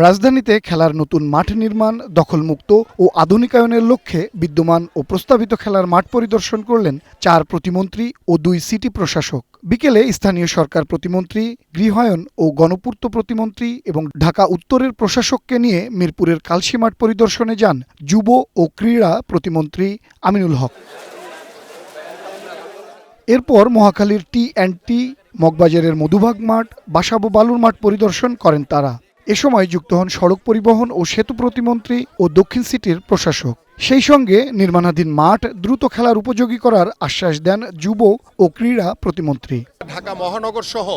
রাজধানীতে খেলার নতুন মাঠ নির্মাণ, দখলমুক্ত ও আধুনিকায়নের লক্ষ্যে বিদ্যমান ও প্রস্তাবিত খেলার মাঠ পরিদর্শন করলেন ৪ প্রতিমন্ত্রী ও ২ সিটি প্রশাসক। বিকেলে স্থানীয় সরকার প্রতিমন্ত্রী, গৃহায়ন ও গণপূর্ত প্রতিমন্ত্রী এবং ঢাকা উত্তরের প্রশাসককে নিয়ে মিরপুরের কালশী মাঠ পরিদর্শনে যান যুব ও ক্রীড়া প্রতিমন্ত্রী আমিনুল হক। এরপর মহাখালীর টি&টি, মগবাজারের মধুবাগ মাঠ, বাসাবো বালুর মাঠ পরিদর্শন করেন তারা। এ সময় যুক্ত হন সড়ক পরিবহন ও সেতু প্রতিমন্ত্রী ও দক্ষিণ সিটির প্রশাসক। সেই সঙ্গে নির্মাণাধীন মাঠ দ্রুত খেলার উপযোগী করার আশ্বাস দেন যুব ও ক্রীড়া প্রতিমন্ত্রী। ঢাকা মহানগর সহ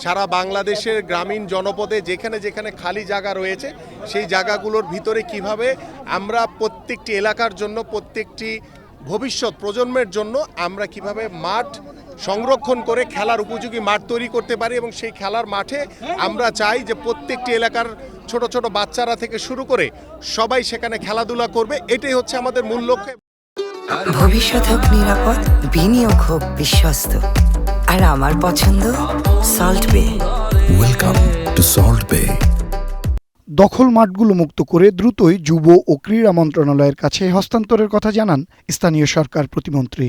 সারা বাংলাদেশের গ্রামীণ জনপদে যেখানে যেখানে খালি জায়গা রয়েছে সেই জায়গাগুলোর ভিতরে কিভাবে আমরা প্রত্যেকটি এলাকার জন্য, প্রত্যেকটি ভবিষ্যৎ প্রজন্মের জন্য আমরা কিভাবে মাঠ সংরক্ষণ করে খেলার উপযোগী মাঠ তৈরি করতে পারি, এবং সেই খেলার মাঠে আমরা চাই যে প্রত্যেকটি এলাকার ছোট ছোট বাচ্চারা থেকে শুরু করে সবাই সেখানে খেলাধুলা করবে। এটাই হচ্ছে আমাদের মূল লক্ষ্য। ভবিষ্যৎ হোক নিরাপদ, বিনিয়োগ হোক বিশ্বস্ত, আর আমার পছন্দ সল্ট বে। ওয়েলকাম টু সল্ট বে। দখল মাঠগুলো মুক্ত করে দ্রুতই যুব ও ক্রীড়া মন্ত্রণালয়ের কাছে হস্তান্তরের কথা জানান স্থানীয় সরকার প্রতিমন্ত্রী।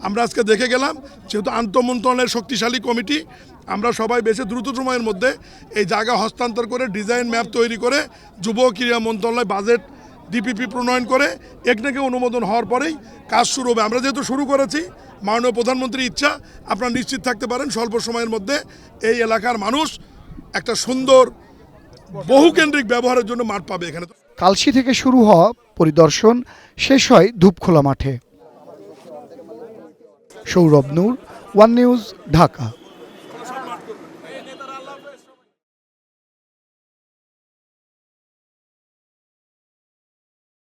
আমরা আজকে দেখে গেলাম, যেহেতু আন্তঃমন্ত্রণালয়ের শক্তিশালী কমিটি, আমরা সবাই বেশি দ্রুত সময়ের মধ্যে এই জায়গা হস্তান্তর করে ডিজাইন ম্যাপ তৈরি করে যুব ক্রীড়া মন্ত্রণালয় বাজেট ডিপিপি প্রণয়ন করে একনাকে অনুমোদন হওয়ার পরেই কাজ শুরু হবে। আমরা যেহেতু শুরু করেছি, মাননীয় প্রধানমন্ত্রীর ইচ্ছা, আপনারা নিশ্চিত থাকতে পারেন স্বল্প সময়ের মধ্যে এই এলাকার মানুষ একটা সুন্দর বহুকেন্দ্রিক ব্যবহারের জন্য মাঠ পাবে। এখানে কালশী থেকে শুরু হওয়া পরিদর্শন শেষ হয় ধূপখোলা মাঠে। সৌরভ নূর, ওয়ান নিউজ, ঢাকা।